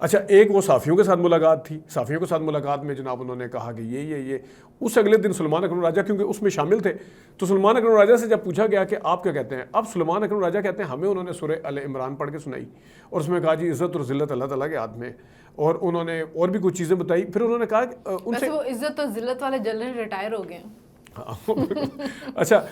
اچھا ایک وہ صحافیوں کے ساتھ ملاقات تھی، صحافیوں کے ساتھ ملاقات میں جناب انہوں نے کہا کہ یہ اس اگلے دن سلمان اکرم راجہ کیونکہ اس میں شامل تھے، تو سلمان اکرم راجہ سے جب پوچھا گیا کہ آپ کیا کہتے ہیں، اب سلمان اکرم راجہ کہتے ہیں ہمیں انہوں نے سورہ ال عمران پڑھ کے سنائی اور اس میں کہا جی عزت اور ذلت اللہ تعالیٰ کے ہاتھ میں، اور انہوں نے اور بھی کچھ چیزیں بتائی. پھر انہوں نے کہا کہ ان سے وہ عزت اور ذلت والے جنرل ریٹائر ہو گئے. اچھا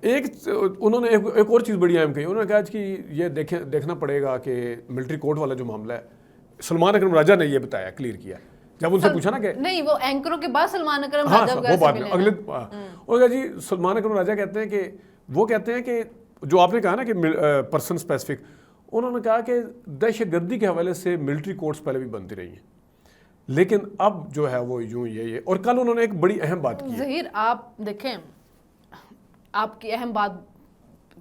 انہوں نے ایک اور چیز بڑی اہم کہی، انہوں نے کہا کہ یہ دیکھنا پڑے گا کہ ملٹری کورٹ والا جو معاملہ ہے سلمان اکرم راجہ نے یہ بتایا، کلیئر کیا. جب ان سے پوچھا نا کہ نہیں وہ اینکروں کے بعد سلمان اکرم ہاں راجہ وہ بات اگلے اور کہا جی سلمان اکرم راجہ کہتے ہیں کہ وہ کہتے ہیں کہ جو آپ نے کہا نا کہ پرسن اسپیسیفک، انہوں نے کہا کہ دہشت گردی کے حوالے سے ملٹری کورٹس پہلے بھی بنتی رہی ہیں لیکن اب جو ہے وہ یوں یہ اور کل انہوں نے ایک بڑی اہم بات کی. ظہیر آپ دیکھیں آپ کی اہم بات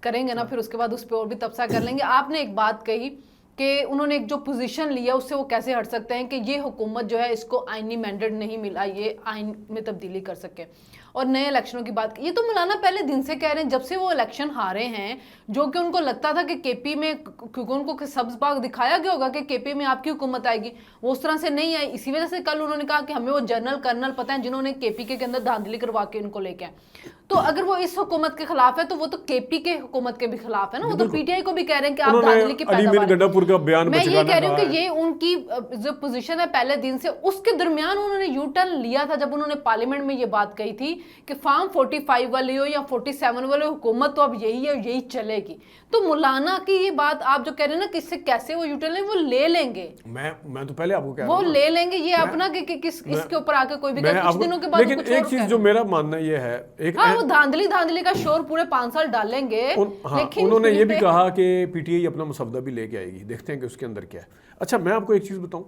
کریں گے نا پھر اس کے بعد اس پہ اور بھی تبصرہ کر لیں گے. آپ نے ایک بات کہی کہ انہوں نے ایک جو پوزیشن لیا اس سے وہ کیسے ہٹ سکتے ہیں کہ یہ حکومت جو ہے اس کو آئینی مینڈیٹ نہیں ملا یہ آئین میں تبدیلی کر سکے اور نئے الیکشنوں کی بات. یہ تو مولانا پہلے دن سے کہہ رہے ہیں جب سے وہ الیکشن ہارے ہیں، جو کہ ان کو لگتا تھا کہ کے پی میں کیونکہ ان کو سبز باغ دکھایا گیا ہوگا کہ کے پی میں آپ کی حکومت آئے گی، وہ اس طرح سے نہیں آئی. اسی وجہ سے کل انہوں نے کہا کہ ہمیں وہ جنرل کرنل پتہ ہیں جنہوں نے کے پی کے اندر دھاندلی کروا کے ان کو لے کے آئے. تو اگر وہ اس حکومت کے خلاف ہے تو وہ تو کے پی کے حکومت کے بھی خلاف ہے نا. وہ تو پی ٹی آئی کو بھی کہہ رہے ہیں کہ آپ دھاندلی کی پیداوار. میں یہ کہہ رہی ہوں کہ یہ ان کی جو پوزیشن ہے پہلے دن سے، اس کے درمیان انہوں نے یو ٹرن لیا تھا جب انہوں نے پارلیمنٹ میں یہ بات کہی تھی کہ فارم 45 والی ہو یا 47 والی حکومت تو اب یہی ہے یہی چلے گی. تو مولانا کی یہ بات آپ جو کہہ رہے ہیں نا کہ اس سے کیسے وہ یو ٹرن لیں، وہ لے لیں گے. میں تو پہلے آپ کو کہہ رہا ہوں وہ لے لیں گے. یہ اپنا کہ اس کے اوپر آ کے کوئی بھی کچھ دنوں کے بعد لیکن ایک چیز جو میرا ماننا یہ ہے ہاں وہ دھاندلی کا شور پورے 5 سال ڈالیں گے. انہوں نے یہ بھی کہا کہ پی ٹی آئی اپنا مسودہ بھی لے کے آئے گی، دیکھتے ہیں کہ اس کے اندر کیا ہے. اچھا میں آپ کو ایک چیز بتاؤں،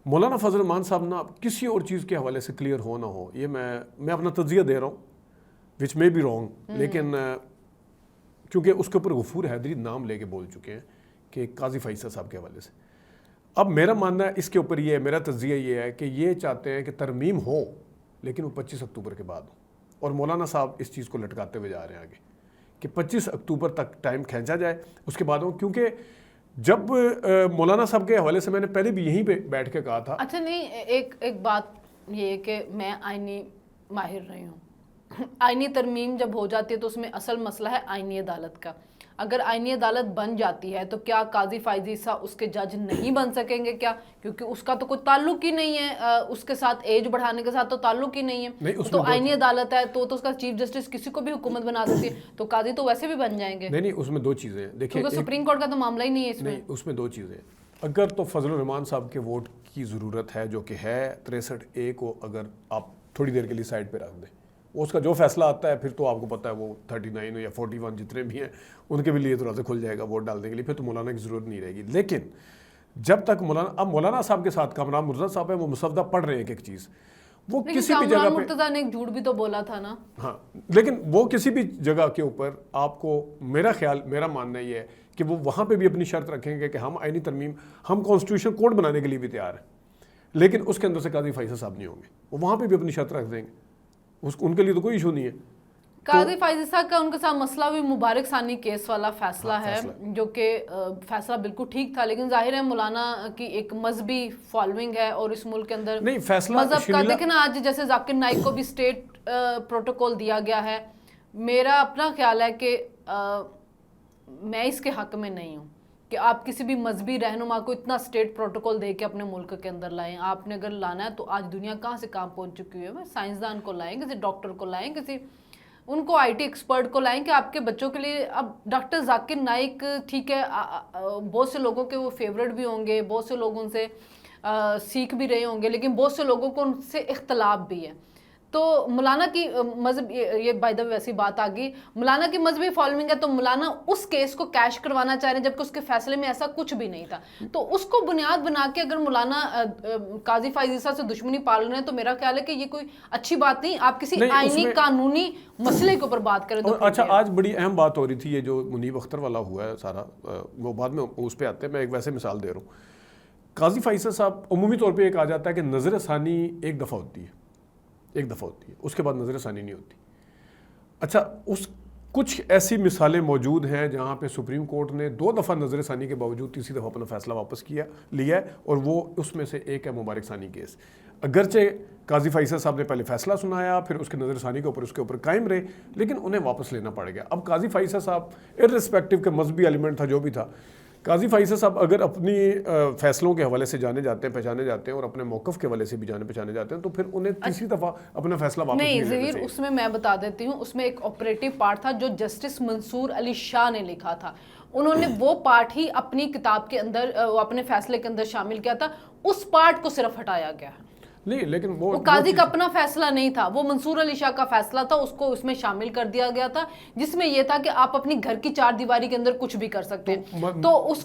مولانا فضل الرحمان صاحب نا کسی اور چیز کے حوالے سے کلیئر ہو نہ ہو، یہ میں اپنا تجزیہ دے رہا ہوں وچ میں بھی رانگ، لیکن کیونکہ اس کے اوپر غفور حیدری نام لے کے بول چکے ہیں کہ قاضی فیصل صاحب کے حوالے سے. اب میرا ماننا ہے اس کے اوپر یہ ہے، میرا تجزیہ یہ ہے کہ یہ چاہتے ہیں کہ ترمیم ہو لیکن وہ 25 اکتوبر کے بعد ہو، اور مولانا صاحب اس چیز کو لٹکاتے ہوئے جا رہے ہیں آگے کہ 25 اکتوبر تک ٹائم کھینچا جائے اس کے بعد ہو. کیونکہ جب مولانا صاحب کے حوالے سے میں نے پہلے بھی یہیں پہ بیٹھ کے کہا تھا. اچھا نہیں ایک بات یہ کہ میں آئینی ماہر رہی ہوں، آئینی ترمیم جب ہو جاتی ہے تو اس میں اصل مسئلہ ہے آئینی عدالت کا. اگر آئینی عدالت بن جاتی ہے تو کیا قاضی فائز عیسیٰ اس کے جج نہیں بن سکیں گے کیا؟ کیونکہ اس کا تو کوئی تعلق ہی نہیں ہے اس کے ساتھ، ایج بڑھانے کے ساتھ تو تعلق ہی نہیں ہے. تو آئینی عدالت ہے تو اس کا چیف جسٹس کسی کو بھی حکومت بنا سکتی ہے، تو قاضی تو ویسے بھی بن جائیں گے. نہیں اس میں دو چیزیں دیکھیں، کیونکہ سپریم کورٹ کا تو معاملہ ہی نہیں ہے اس میں. اس میں دو چیزیں، اگر تو فضل الرحمان صاحب کے ووٹ کی ضرورت ہے جو کہ ہے 63A کو اگر آپ تھوڑی دیر کے لیے سائڈ پہ رکھ دیں، اس کا جو فیصلہ آتا ہے پھر تو آپ کو پتہ ہے وہ 39 یا 41 جتنے بھی ہیں ان کے بھی لیے دروازہ کھل جائے گا ووٹ ڈالنے کے لیے، پھر تو مولانا کی ضرورت نہیں رہے گی. لیکن جب تک مولانا صاحب کے ساتھ کامران مرتضیٰ صاحب ہیں، وہ مسودہ پڑھ رہے ہیں ایک چیز، وہ کسی بھی جگہ پہ مرتضیٰ نے ایک جھوٹ بھی تو بولا تھا نا. ہاں لیکن وہ کسی بھی جگہ کے اوپر آپ کو میرا ماننا یہ ہے کہ وہ وہاں پہ بھی اپنی شرط رکھیں گے کہ ہم آئینی ترمیم، ہم کانسٹیٹیوشن کوڈ بنانے کے لیے بھی تیار ہیں، لیکن اس کے اندر سے قاضی فیصل صاحب نہیں ہوں گے. وہ وہاں پہ بھی اپنی شرط رکھ دیں گے، ان کے لیے تو کوئی ایشو نہیں ہے. قاضی فائز عیسیٰ کا ان کے ساتھ مسئلہ بھی مبارک ثانی کیس والا فیصلہ ہے جو کہ فیصلہ بالکل ٹھیک تھا، لیکن ظاہر ہے مولانا کی ایک مذہبی فالوئنگ ہے اور اس ملک کے اندر مذہب کا دیکھیں نا، آج جیسے ذاکر نائک کو بھی اسٹیٹ پروٹوکول دیا گیا ہے. میرا اپنا خیال ہے کہ میں اس کے حق میں نہیں ہوں کہ آپ کسی بھی مذہبی رہنما کو اتنا اسٹیٹ پروٹوکول دے کے اپنے ملک کے اندر لائیں. آپ نے اگر لانا ہے تو آج دنیا کہاں سے کہاں پہنچ چکی ہے، سائنسدان کو لائیں، کسی ڈاکٹر کو لائیں، کسی ان کو آئی ٹی ایکسپرٹ کو لائیں کہ آپ کے بچوں کے لیے. اب ڈاکٹر ذاکر نائک ٹھیک ہے، بہت سے لوگوں کے وہ فیوریٹ بھی ہوں گے، بہت سے لوگ ان سے سیکھ بھی رہے ہوں گے، لیکن بہت سے لوگوں کو ان سے اختلاف بھی ہے. تو مولانا کی مذہب، یہ بائی دا وے ویسی بات آ گئی، مولانا کی مذہبی فالوئنگ ہے تو مولانا اس کیس کو کیش کروانا چاہ رہے ہیں جبکہ اس کے فیصلے میں ایسا کچھ بھی نہیں تھا. تو اس کو بنیاد بنا کے اگر مولانا قاضی فائز عیسیٰ سے دشمنی پال رہے ہیں تو میرا خیال ہے کہ یہ کوئی اچھی بات نہیں. آپ کسی آئینی قانونی مسئلے کے اوپر بات کریں تو. اچھا آج بڑی اہم بات ہو رہی تھی، یہ جو منیب اختر والا ہوا ہے سارا، وہ بعد میں اس پہ آتے ہیں، میں ایک ویسے مثال دے رہا ہوں. قاضی فیصل صاحب عمومی طور پہ یہ کہا جاتا ہے کہ نظر ثانی ایک دفعہ ہوتی ہے، اس کے بعد نظر ثانی نہیں ہوتی. اچھا کچھ ایسی مثالیں موجود ہیں جہاں پہ سپریم کورٹ نے 2 دفعہ نظر ثانی کے باوجود تیسری دفعہ اپنا فیصلہ واپس لیا ہے، اور وہ اس میں سے ایک ہے مبارک ثانی کیس. اگرچہ قاضی فیصل صاحب نے پہلے فیصلہ سنایا، پھر اس کے نظر ثانی کے اوپر قائم رہے، لیکن انہیں واپس لینا پڑ گیا. اب قاضی فیصل صاحب ارسپیکٹو کہ مذہبی ایلیمنٹ تھا جو بھی تھا، قاضی فیصل صاحب اگر اپنی فیصلوں کے حوالے سے جانے جاتے ہیں، پہچانے جاتے ہیں، اور اپنے موقف کے حوالے سے بھی جانے پہچانے جاتے ہیں، تو پھر انہیں تیسری دفعہ اپنا فیصلہ واپس نہیں. لینا ظہیر چاہیے. اس میں بتا دیتی ہوں، اس میں ایک آپریٹو پارٹ تھا جو جسٹس منصور علی شاہ نے لکھا تھا. انہوں نے وہ پارٹ ہی اپنی کتاب کے اندر، اپنے فیصلے کے اندر شامل کیا تھا. اس پارٹ کو صرف ہٹایا گیا. نہیں، لیکن وہ قاضی کا اپنا فیصلہ نہیں تھا، وہ منصور علی شاہ کا فیصلہ تھا، اس کو اس میں شامل کر دیا گیا تھا، جس میں یہ تھا کہ آپ اپنی گھر کی 4 دیواری کے اندر کچھ بھی کر سکتے ہیں. تو اس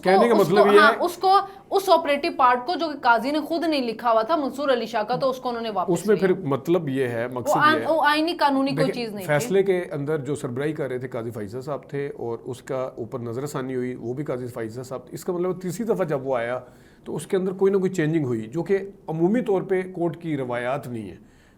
کو اس آپریٹو پارٹ کو جو کہ قاضی نے خود نہیں لکھا ہوا تھا منصور علی شاہ کا، تو اس کو انہوں نے واپس اس میں پھر مطلب یہ ہے، مقصد یہ ہے، وہ آئینی قانونی کوئی چیز نہیں. فیصلے کے اندر جو سربراہی کر رہے تھے قاضی فیصل صاحب تھے، اور اس کا اوپر نظر ثانی ہوئی، وہ بھی قاضی فیصل صاحب. اس کا مطلب تیسری دفعہ جب وہ آیا تو اس کے اندر کوئی نہ کوئی چینجنگ ہوئی، جو کہ عمومی طور پہ کورٹ کی روایات نہیں ہے.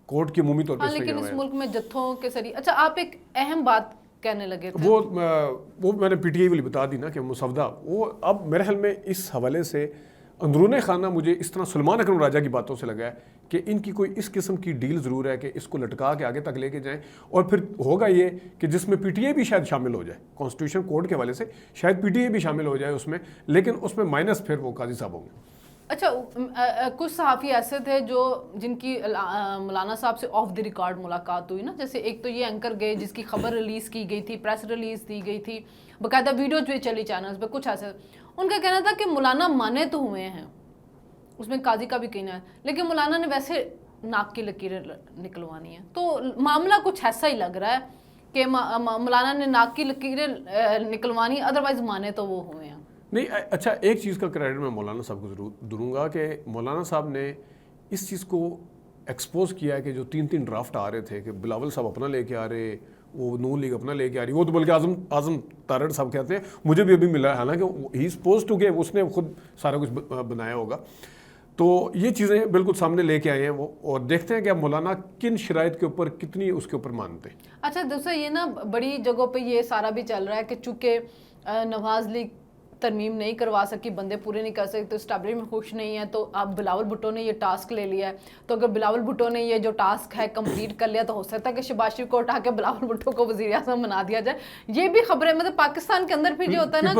کورٹ کی عمومی طور پہ لیکن اس ملک میں جتھوں کے ذریعے. اچھا، آپ ایک اہم بات کہنے لگے تھے. وہ میں نے پی ٹی آئی والی بتا دی نا کہ مسودہ، وہ اب میرے خیال میں اس حوالے سے اندرون خانہ مجھے اس طرح سلمان اکرم راجہ کی باتوں سے لگا ہے کہ ان کی کوئی اس قسم کی ڈیل ضرور ہے کہ اس کو لٹکا کے آگے تک لے کے جائیں، اور پھر ہوگا یہ کہ جس میں پی ٹی اے بھی شاید شامل ہو جائے، کانسٹیٹیوشن کورٹ کے حوالے سے شاید پی ٹی اے بھی شامل ہو جائے اس میں، لیکن اس میں مائنس پھر وہ قاضی صاحب ہوں گے. اچھا، کچھ صحافی ایسے تھے جن کی مولانا صاحب سے آف دی ریکارڈ ملاقات ہوئی نا، جیسے ایک تو یہ اینکر گئے جس کی خبر ریلیز کی گئی تھی، پریس ریلیز دی گئی تھی، باقاعدہ ویڈیوز بھی چلی چینلز پہ. کچھ ایسے ان کا کہنا تھا کہ مولانا مانے تو ہوئے ہیں، اس میں قاضی کا بھی کہنا ہے، لیکن مولانا نے ویسے ناک کی لکیریں نکلوانی ہیں. تو معاملہ کچھ ایسا ہی لگ رہا ہے کہ مولانا نے ناک کی لکیریں نکلوانی، ادروائز مانے تو وہ ہوئے ہیں. نہیں. اچھا، ایک چیز کا کریڈٹ میں مولانا صاحب کو ضرور دوں گا کہ مولانا صاحب نے اس چیز کو ایکسپوز کیا ہے کہ جو 3 ڈرافٹ آ رہے تھے کہ بلاول صاحب اپنا لے کے آ رہے، وہ نون لیگ اپنا لے کے آ رہی، وہ تو بلکہ اعظم تارڑ صاحب کہتے ہیں، مجھے بھی ابھی ملا ہے، حالانکہ ہی سپوز ٹو کہ اس نے خود سارا کچھ بنایا ہوگا. تو یہ چیزیں بالکل سامنے لے کے آئے ہیں وہ، اور دیکھتے ہیں کہ اب مولانا کن شرائط کے اوپر کتنی اس کے اوپر مانتے ہیں. اچھا، دوسرا یہ نا بڑی جگہوں پہ یہ سارا بھی چل رہا ہے کہ چونکہ نواز لیگ ترمیم نہیں کروا سکی، بندے پورے نہیں کر سکتے، تو اسٹیبلشمنٹ خوش نہیں ہے، تو اب بلاول بھٹو نے یہ ٹاسک لے لیا ہے. تو اگر بلاول بھٹو نے یہ جو ٹاسک ہے کمپلیٹ کر لیا تو ہو سکتا ہے کہ شہباز شریف کو اٹھا کے بلاول بھٹو کو وزیر اعظم بنا دیا جائے. یہ بھی خبریں مطلب پاکستان کے اندر پھر جو ہوتا ہے نا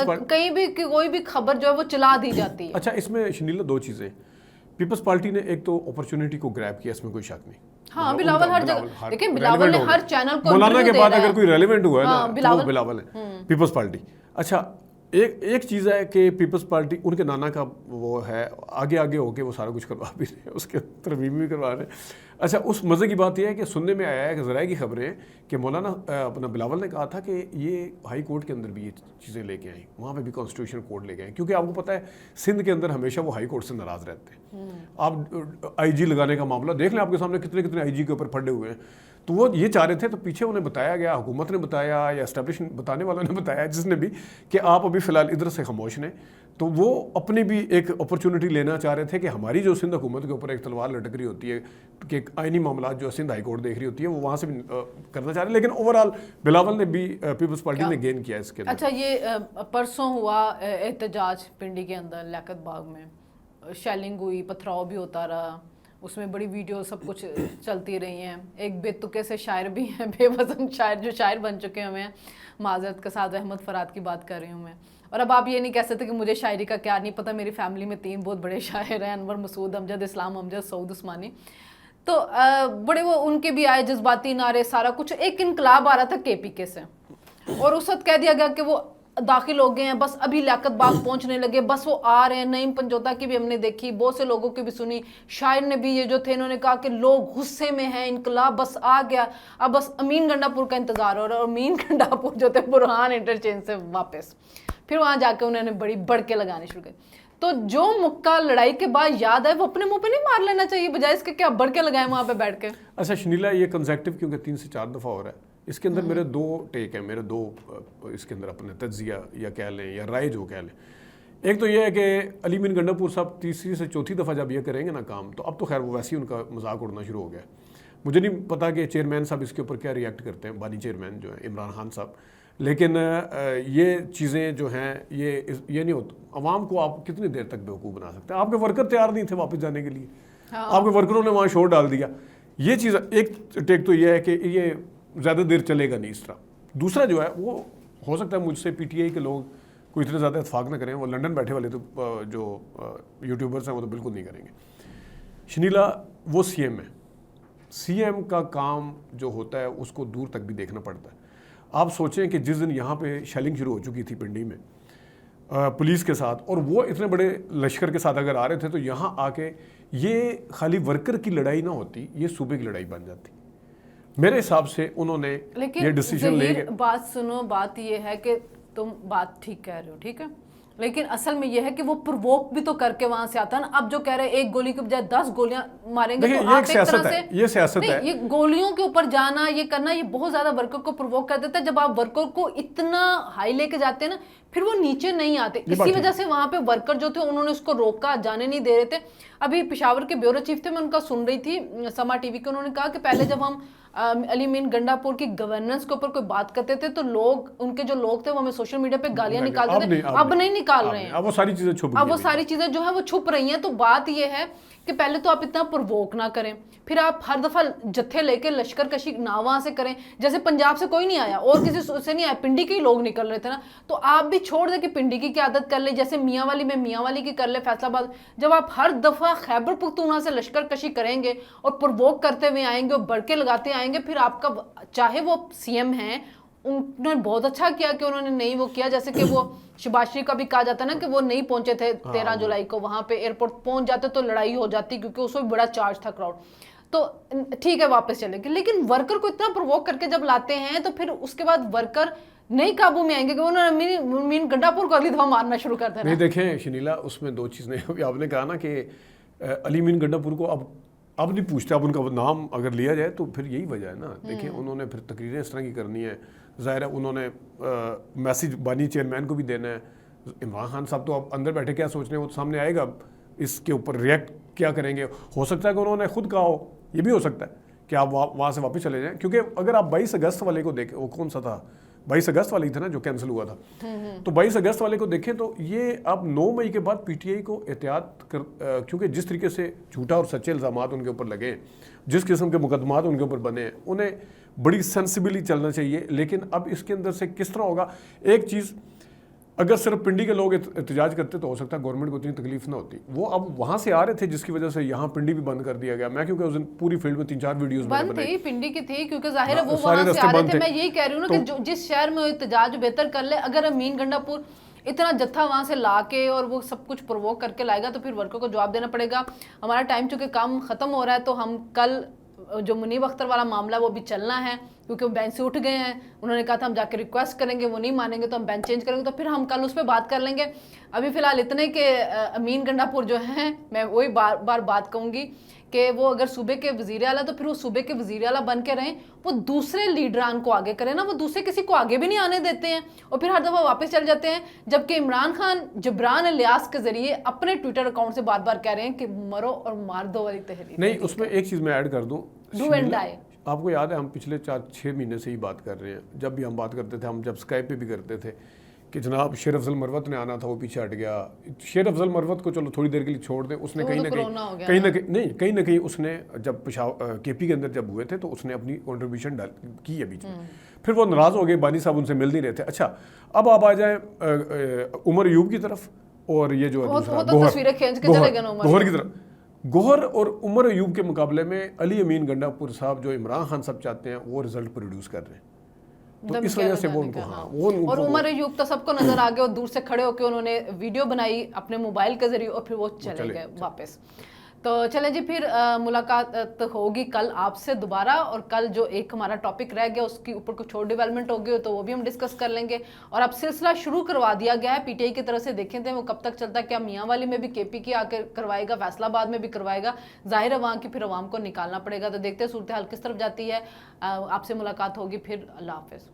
کہ کہیں بھی کوئی بھی خبر جو ہے وہ چلا دی جاتی ہے. اچھا، اس میں شنیلا 2 چیزیں، پیپلز پارٹی نے ایک تو اپرچونٹی کو گریب کیا، اس میں کوئی شک نہیں. ہاں، بلاول ہر جگہ، لیکن بلاول نے ہر چینل کو مولانا کے بعد اگر کوئی ریلیونٹ ہوا ہے نا تو بلاول ہے، پیپلز پارٹی. اچھا، ایک چیز ہے کہ پیپلز پارٹی ان کے نانا کا وہ ہے، آگے ہو کے وہ سارا کچھ کروا بھی رہے ہیں، اس کے ترمیم بھی کروا رہے ہیں. اچھا، اس مزے کی بات یہ ہے کہ سننے میں آیا ہے کہ ذرائع کی خبریں کہ مولانا اپنا بلاول نے کہا تھا کہ یہ ہائی کورٹ کے اندر بھی یہ چیزیں لے کے آئیں، وہاں پہ بھی کانسٹیٹیوشن کورٹ لے کے آئیں، کیونکہ آپ کو پتہ ہے سندھ کے اندر ہمیشہ وہ ہائی کورٹ سے ناراض رہتے ہیں. آپ آئی جی لگانے کا معاملہ دیکھ لیں، آپ کے سامنے کتنے آئی جی کے اوپر پھڑے ہوئے ہیں. تو وہ یہ چاہ رہے تھے، تو پیچھے انہیں بتایا گیا، حکومت نے بتایا یا اسٹیبلشمنٹ بتانے والوں نے بتایا، جس نے بھی، کہ آپ ابھی فی الحال ادھر سے خاموش ہیں. تو وہ اپنی بھی ایک اپرچونٹی لینا چاہ رہے تھے کہ ہماری جو سندھ حکومت کے اوپر ایک تلوار لٹک رہی ہوتی ہے کہ آئینی معاملات جو سندھ ہائی کورٹ دیکھ رہی ہوتی ہے، وہ وہاں سے بھی کرنا چاہ رہے ہیں. لیکن اوور آل بلاول نے بھی پیپلز پارٹی نے گین کیا اس کے اندر. اچھا، یہ پرسوں ہوا احتجاج پنڈی کے اندر لیاقت باغ میں، شیلنگ ہوئی، پتھراؤ بھی ہوتا رہا، اس میں بڑی ویڈیو سب کچھ چلتی رہی ہیں. ایک بے تکے سے شاعر بھی ہیں، بے وزن شاعر جو شاعر بن چکے ہیں، معذرت کے ساتھ احمد فراد کی بات کر رہی ہوں میں. اور اب آپ یہ نہیں کہہ سکتے کہ مجھے شاعری کا کیا نہیں پتہ. میری فیملی میں 3 بہت بڑے شاعر ہیں، انور مسعود، امجد اسلام امجد، سعود عثمانی. تو بڑے وہ ان کے بھی آئے جذباتی نعرے، سارا کچھ. ایک انقلاب آ رہا تھا کے پی کے سے، اور اس وقت کہہ دیا گیا کہ وہ داخل ہو گئے ہیں، بس ابھی لیاقت باغ پہنچنے لگے، بس وہ آ رہے ہیں. نعیم پنجوتا کی بھی ہم نے دیکھی، بہت سے لوگوں کی بھی سنی. شاعر نے بھی یہ جو تھے انہوں نے کہا کہ لوگ غصے میں ہیں، انقلاب بس آ گیا، اب بس امین گنڈا پور کا انتظار ہو رہا ہے. اور امین گنڈا پور جو تھے برہان انٹرچینج سے واپس، پھر وہاں جا کے انہوں نے بڑی بڑھ کے لگانے شروع کر. تو جو مکہ لڑائی کے بعد یاد ہے وہ اپنے منہ پہ نہیں مار لینا چاہیے، بجائے اس کے کیا بڑھ کے لگائیں وہاں پہ بیٹھ کے. اچھا شنیلا، یہ کنزیکٹو کیونکہ 3 سے 4 دفعہ ہو رہا ہے، اس کے اندر میرے 2 ٹیک ہیں، میرے 2 اس کے اندر اپنے تجزیہ یا کہہ لیں یا رائے جو کہہ لیں. ایک تو یہ ہے کہ علی مین گنڈا پور صاحب 3 سے 4 دفعہ جب یہ کریں گے نا کام، تو اب تو خیر وہ ویسے ہی ان کا مذاق اڑنا شروع ہو گیا. مجھے نہیں پتا کہ چیئرمین صاحب اس کے اوپر کیا ریئیکٹ کرتے ہیں، بانی چیئرمین جو ہیں عمران خان صاحب، لیکن یہ چیزیں جو ہیں یہ نہیں ہوتا. عوام کو آپ کتنی دیر تک بیوقوف بنا سکتے ہیں؟ آپ کے ورکر تیار نہیں تھے واپس جانے کے لیے، آپ کے ورکروں نے وہاں شور ڈال دیا. یہ چیز ایک ٹیک تو یہ ہے کہ یہ زیادہ دیر چلے گا نہیں اس طرح. دوسرا جو ہے وہ ہو سکتا ہے مجھ سے پی ٹی آئی کے لوگ کوئی اتنے زیادہ اتفاق نہ کریں، وہ لنڈن بیٹھے والے تو جو یوٹیوبرس ہیں وہ تو بالکل نہیں کریں گے. شنیلا وہ سی ایم ہے، سی ایم کا کام جو ہوتا ہے اس کو دور تک بھی دیکھنا پڑتا ہے. آپ سوچیں کہ جس دن یہاں پہ شیلنگ شروع ہو چکی تھی پنڈی میں پولیس کے ساتھ، اور وہ اتنے بڑے لشکر کے ساتھ اگر آ رہے تھے تو یہاں آ کے یہ خالی ورکر کی لڑائی نہ ہوتی، یہ صوبے کی لڑائی بن جاتی. میرے حساب سے انہوں نے یہ ڈیسیجن لے گئے. بات سنو، بات یہ ہے کہ تم بات ٹھیک کہہ رہے ہو، ٹھیک ہے، لیکن اصل میں یہ ہے کہ وہ پرووک بھی تو کر کے وہاں سے آتا ہے نا. اب جو کہہ رہے ہیں ایک گولی کے بجائے 10 گولیاں ماریں گے تو آپ ایک طرح سے یہ سیاست ہے. یہ گولیوں کے اوپر جانا، یہ کرنا، یہ بہت زیادہ ورکر کو پرووک کر دیتا ہے. جب آپ ورکر کو اتنا ہائی لے کے جاتے ہیں نا پھر وہ نیچے نہیں آتے. اسی وجہ سے وہاں پہ ورکر جو تھے انہوں نے اس کو روکا، جانے نہیں دے رہے تھے. ابھی پشاور کے بیورو چیف تھے، میں ان کا سن رہی تھی سما ٹی وی کے، انہوں نے کہا کہ پہلے جب ہم علی امین گنڈا پور کی گورننس کے اوپر کوئی بات کرتے تھے تو لوگ، ان کے جو لوگ تھے وہ ہمیں سوشل میڈیا پہ گالیاں نکالتے تھے، اب نہیں نکال رہے ہیں. اب وہ ساری چیزیں چھپ، اب وہ ساری چیزیں جو ہے وہ چھپ رہی ہیں. تو بات یہ ہے کہ پہلے تو آپ اتنا پرووک نہ کریں، پھر آپ ہر دفعہ جتھے لے کے لشکر کشی نہ وہاں سے کریں. جیسے پنجاب سے کوئی نہیں آیا اور کسی سے نہیں آیا، پنڈی کے ہی لوگ نکل رہے تھے نا، تو آپ بھی چھوڑ دیں کہ پنڈی کی عادت کر لیں. جیسے میاں والی میں میاں والی کی کر لیں، فیصل آباد. جب آپ ہر دفعہ خیبر پختونخوا سے لشکر کشی کریں گے اور پرووک کرتے ہوئے آئیں گے اور بڑکے لگاتے آئیں گے، پھر آپ کا، چاہے وہ سی ایم ہیں، انہوں نے بہت اچھا کیا کہ انہوں نے نہیں وہ کیا. جیسے کہ وہ شباز شریف کا بھی کہا جاتا ہے نا کہ وہ نہیں پہنچے تھے 13 جولائی کو وہاں پہ، ایئرپورٹ پہنچ جاتے تو لڑائی ہو جاتی کیونکہ اس میں بڑا چارج تھا کراؤڈ. تو ٹھیک ہے واپس چلیں گے، لیکن ورکر کو اتنا پرووک کر کے جب لاتے ہیں تو پھر اس کے بعد ورکر نہیں قابو میں آئیں گے کہ انہوں نے امین گنڈا پور کو اگلی دفعہ مارنا شروع کر دینا. نہیں دیکھیں شنیلا، اس میں دو چیزیں آپ نے کہا نا کہ علی امین گنڈا پور کو اب نہیں پوچھتے، اب ان کا نام اگر لیا جائے تو پھر یہی وجہ ہے نا. دیکھیں انہوں نے پھر تقریریں اس طرح کی کرنی ہے، ظاہر ہے انہوں نے میسیج بانی چیئرمین کو بھی دینا ہے. عمران خان صاحب تو اب اندر بیٹھے کیا سوچ رہے ہیں وہ سامنے آئے گا، اس کے اوپر ریئیکٹ کیا کریں گے. ہو سکتا ہے کہ انہوں نے خود کہا ہو، یہ بھی ہو سکتا ہے کہ آپ وہاں سے واپس چلے جائیں. کیونکہ اگر آپ 22 اگست والے کو دیکھیں، وہ کون سا تھا، 22 اگست والا ہی تھا نا جو کینسل ہوا تھا، تو 22 اگست والے کو دیکھیں تو یہ اب 9 مئی کے بعد پی ٹی آئی کو احتیاط کیونکہ جس طریقے سے جھوٹا اور سچے الزامات ان کے اوپر لگے، جس قسم کے مقدمات ان کے اوپر بنے، انہیں بڑی سینسیبلی چلنا چاہیے. لیکن اب اس کے اندر سے کس طرح ہوگا؟ ایک چیز، اگر صرف پنڈی کے لوگ احتجاج کرتے تو ہو سکتا ہے گورنمنٹ کو اتنی تکلیف نہ ہوتی. وہ اب وہاں سے آ رہے تھے جس کی وجہ سے یہاں پنڈی بھی بند کر دیا گیا. میں کیونکہ اس دن پوری فیلڈ میں 3-4 ویڈیوز بند تھی، پنڈی کی تھی، کیونکہ ظاہر ہے وہ وہاں سے آ رہے تھے. میں یہی کہہ رہی ہوں نا کہ جس شہر میں احتجاج بہتر کر لے. اگر امین گنڈا پور اتنا جتھا وہاں سے لا کے اور وہ سب کچھ پرووک کر کے لائے گا تو پھر ورکر کو جواب دینا پڑے گا. ہمارا ٹائم چونکہ کام ختم ہو رہا ہے تو ہم کل جو منیب اختر والا معاملہ وہ بھی چلنا ہے کیونکہ وہ بینچ سے اٹھ گئے ہیں. انہوں نے کہا تھا ہم جا کے ریکویسٹ کریں گے، وہ نہیں مانیں گے تو ہم بینچ چینج کریں گے، تو پھر ہم کل اس پہ بات کر لیں گے. ابھی فی الحال اتنے کہ امین گنڈا پور جو ہیں، میں وہی بار بات کہوں گی کہ وہ اگر صوبے کے وزیر اعلیٰ تو پھر وہ صوبے کے وزیر اعلیٰ بن کے رہیں، وہ دوسرے لیڈران کو آگے کریں نا. وہ دوسرے کسی کو آگے بھی نہیں آنے دیتے ہیں اور پھر ہر دفعہ واپس چل جاتے ہیں. جبکہ عمران خان جبران الیاس کے ذریعے اپنے ٹویٹر اکاؤنٹ سے بار بار کہہ رہے ہیں کہ مرو اور مار دو والی تحریر. نہیں، اس میں ایک چیز میں ایڈ کر دوں، ڈو اینڈ ڈائی. آپ کو یاد ہے ہم پچھلے 4-6 مہینے سے ہی بات کر رہے ہیں، جب بھی ہم بات کرتے تھے، ہم جب اسکائپ پہ بھی کرتے تھے کہ جناب شیر افضل مروت نے آنا تھا وہ پیچھے ہٹ گیا. شیر افضل مروت کو چلو تھوڑی دیر کے لیے چھوڑ دیں، اس نے کہیں نہ کہیں اس نے جب کے پی کے اندر جب ہوئے تھے تو اس نے اپنی کنٹریبیوشن کی ہے بیچ میں. پھر وہ ناراض ہو گئے، بانی صاحب ان سے مل نہیں رہے تھے. اچھا اب آپ آ جائیں عمر ایوب کی طرف اور یہ جو گوہر کی طرف. گوہر اور عمر ایوب کے مقابلے میں علی امین گنڈا پور صاحب جو عمران خان صاحب چاہتے ہیں وہ رزلٹ پروڈیوس کر رہے ہیں، تو اس وجہ سے وہ ان کو اور عمر ایوب تو سب کو نظر آ گیا اور دور سے کھڑے ہو کے انہوں نے ویڈیو بنائی اپنے موبائل کے ذریعے اور پھر وہ چلے گئے واپس. تو چلیں جی، پھر ملاقات ہوگی کل آپ سے دوبارہ، اور کل جو ایک ہمارا ٹاپک رہ گیا اس کے اوپر کچھ اور ڈیولپمنٹ ہوگی تو وہ بھی ہم ڈسکس کر لیں گے. اور اب سلسلہ شروع کروا دیا گیا ہے پی ٹی آئی کی طرف سے، دیکھیں تھے وہ کب تک چلتا ہے. کیا میاں والی میں بھی کے پی کی آ کر کروائے گا، فیصل آباد میں بھی کروائے گا؟ ظاہر ہے وہاں کی پھر عوام کو نکالنا پڑے گا. تو دیکھتے ہیں صورتحال کس طرف جاتی ہے. آپ سے ملاقات ہوگی پھر. اللہ حافظ.